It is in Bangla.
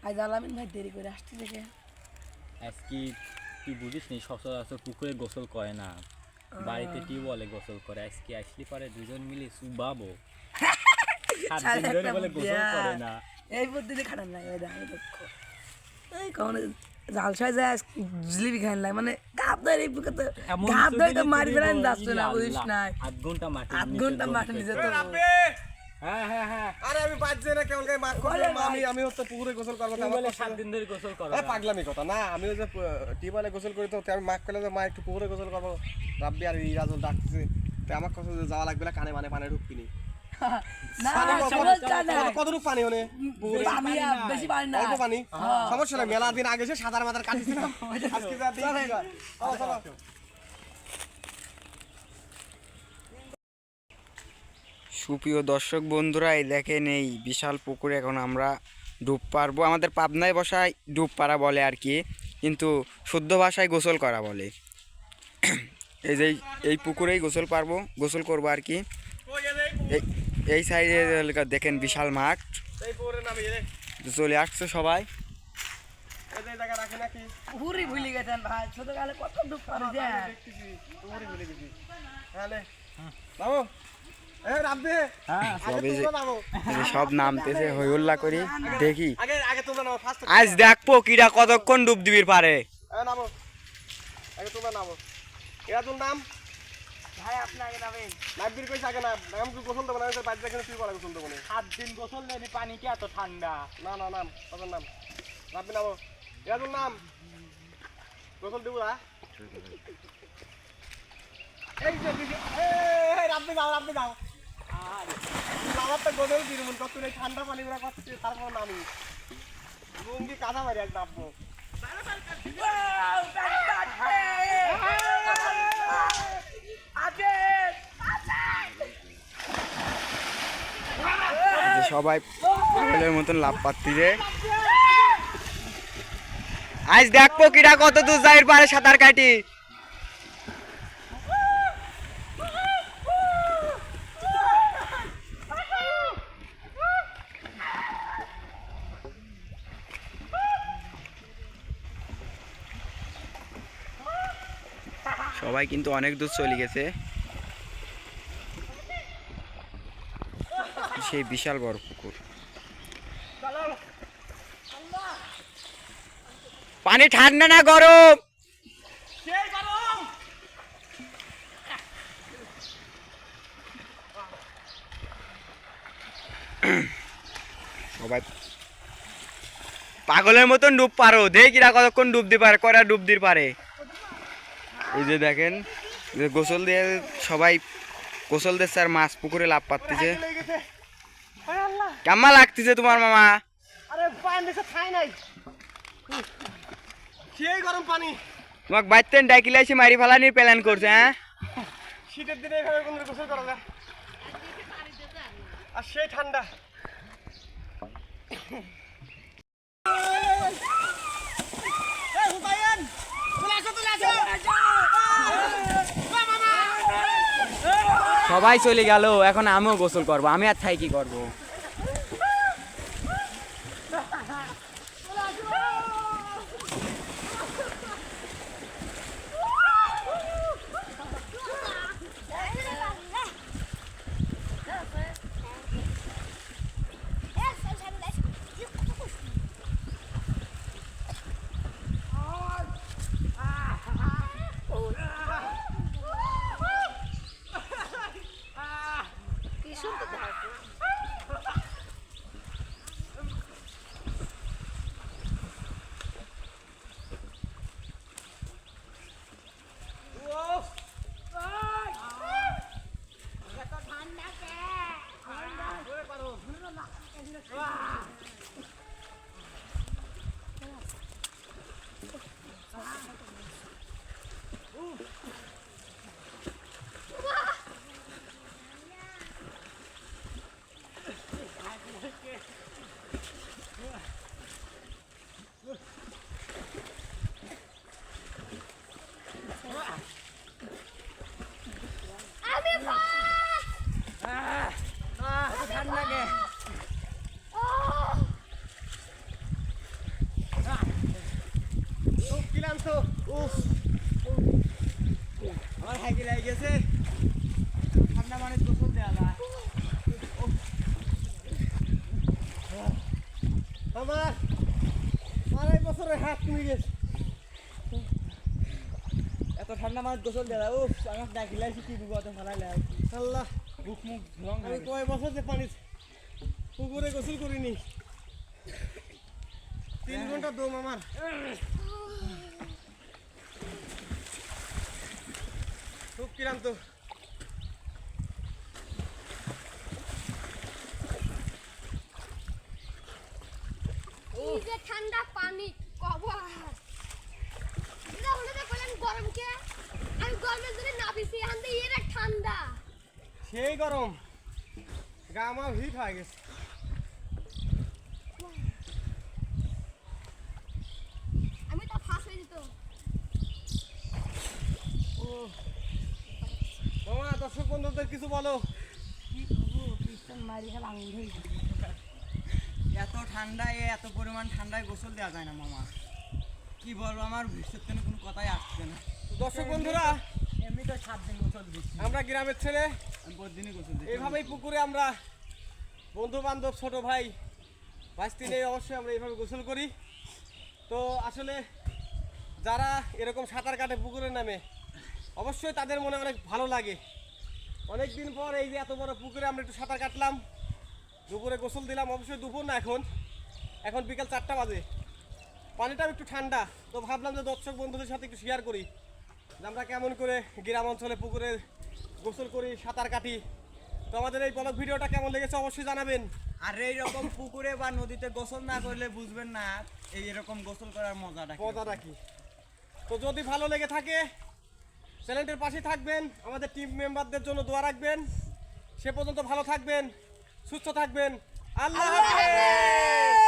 আজ আলামিন ভাই দেরি করে আসতে দেখে আজকে তুই বুঝিস নি সচরাচর পুকুরে গোসল করে না, বাড়িতে টিউবওয়েলে গোসল করে। আজকে আসলে পরে দুজন মিলে সুবাবো। 7 দিন ধরে বলে গোসল করে না। এই পদ্ধতি খারাপ লাগে ওই আমি দুঃখ এই কোন জালসায় যায় জিলিপি খাইন লাগে মানে গাব ধরে এই পুকুরতে গাব ধরে তো মারি ফেলান যাচ্ছে না বুঝিস না 8 ঘন্টা মাটি 8 ঘন্টা মাঠে নিচে তো হ্যাঁ হ্যাঁ হ্যাঁ। আরে আমি বাদ যাই না কেমন গায়ে মাখ করব আমি হচ্ছে পুকুরে গোসল করব না বলে 7 দিন ধরে গোসল করো। এ পাগলামি কথা না, আমি ওই যে টিউবওয়েলে গোসল করি তো আমি মাখ করলে মা একটু পুকুরে গোসল করব। রাব্বি আর ইরাজুল ডাকতেছে তো আমার কাছে যাওয়া লাগবে না, কানে মানে পানি ঢুকবিনি না সমস্যা নাই কতটুকু পানি হনে পুকুরে আমি বেশি পানি না অল্প পানি সমস্যা নাই। মেলা দিন আগে সে সাদার মাথার কাটিছিলাম আজকে যা দিই চলো চলো। সুপ্রিয় দর্শক বন্ধুরা, এই দেখেন এই বিশাল পুকুরে এখন আমরা ডুব পারবো। আমাদের পাবনায় বসায় ডুব পারা বলে আর কি, কিন্তু শুদ্ধ ভাষায় গোসল করা বলে। এই যে এই পুকুরেই গোসল করবো আর কি। এই সাইডে দেখেন বিশাল মাঠ, চলে আসছে সবাই। পুরি ভুলে গেছেন ভাই, ছোটকালে কত ডুব পারি যায় সব নামতেছে, হইহুল্লা করি দেখি। আজ দেখবো কিরা কতক্ষণ ডুব দিবির পারে। ভাই আপনি আগে যাবেন গোসল দেবো না, বাড়িতে এখানে তুই গোসল দেবো না। 7 দিন গোসল দেয়নি, পানি কি এত ঠান্ডা? না না নাম তোর নাম রাব্বি নামো, এরাজুল নাম গোসল দেবো না। এই যে রাব্বি যাও আমার তো গোসল দিন কত ঠান্ডা পানি গুলা করছে, তারপর নামি লুঙ্গি কাঁচা মারি এক নামবো। সবাই পাগলের মতন লাভ পাচ্ছিছে। আজ দেখবো কিরা কত দূর যাইর পারে সাঁতার কাটি। সবাই কিন্তু অনেক দূর চলে গেছে। সেই বিশাল বড় পুকুর, পানি ঠান্ডা না গরম? সবাই পাগলের মতন ডুব পারো, দেখিরা কতক্ষণ ডুব দিতে পারে, কয়টা ডুব দিতে পারে। এই যে দেখেন গোসল দিয়ে সবাই গোসল দিচ্ছে আর মাছ পুকুরে লাভ পাচ্ছে। কেমন লাগতেছে তোমার মামা? আরে পানি দিছে খাই নাই, সেই গরম পানি। তোমাকে বাইতেন ডাকিলাইছি মারি ফেলানির প্ল্যান করছে। হ্যাঁ শীতের দিনে এভাবে কোন গোসল করা যায়, আর সেই ঠান্ডা। সবাই চলে গেল, এখন আমিও গোসল করবো। আমি আর থাই কি করবো? তো উফ আমার হাইকে লেগে গেছে ঠান্ডা মানে গোসল দেওয়া যায় আমার 2.5 বছরের হাত কমে গেছে এত ঠান্ডা মানে গোসল দেওয়া যায় উফ আমার ডাকিলাইছি কি বুঝতে ফেলাই লাই আল্লাহ বুক মুখ রং আমি কয় বছর যে পানি পুকুরে গোসল করিনি 3 ঘন্টা দম আমার খুব ক্লান্ত এই যে ঠান্ডা পানি কবা এটা হলে তো বলেন গরম কে আমি গরমের জন্য না বেশি আনতে এর ঠান্ডা সেই গরম গা আমার হিট হয়ে গেছে আমি তো ফাঁস হয়ে যেত মামা দর্শক বন্ধুদের কিছু বলো মারি খেলা আঙুল ধরে এত ঠান্ডায় এত পরিমাণ ঠান্ডায় গোসল দেওয়া যায় না মামা কি বলবো আমার ভবিষ্যৎ কোনো কথাই আসছে না দর্শক বন্ধুরা এমনি তো 7 দিন গোসল দিচ্ছি আমরা গ্রামের ছেলে আমি প্রতিদিনই গোসল দিই এইভাবেই পুকুরে আমরা বন্ধু বান্ধব ছোট ভাই ভাস্তি নেই অবশ্যই আমরা এইভাবে গোসল করি তো আসলে যারা এরকম সাঁতার কাটে পুকুরের নামে অবশ্যই তাদের মনে অনেক ভালো লাগে অনেক দিন পর এই যে এত বড় পুকুরে আমরা একটু সাঁতার কাটলাম দুপুরে গোসল দিলাম অবশ্যই দুপুর না এখন বিকাল 4টা বাজে পানিটাও একটু ঠান্ডা তো ভাবলাম যে দর্শক বন্ধুদের সাথে একটু শেয়ার করি যে আমরা কেমন করে গ্রাম অঞ্চলে পুকুরে গোসল করি সাঁতার কাটি তো আমাদের এই ব্লগ ভিডিওটা কেমন লেগেছে অবশ্যই জানাবেন আর এইরকম পুকুরে বা নদীতে গোসল না করলে বুঝবেন না এই এরকম গোসল করার মজাটা কি। মজা রাখি তো যদি ভালো লেগে থাকে চ্যানেলটির পাশে থাকবেন আমাদের টিম মেম্বারদের জন্য দোয়া রাখবেন সে পর্যন্ত ভালো থাকবেন সুস্থ থাকবেন আল্লাহ হাফেজ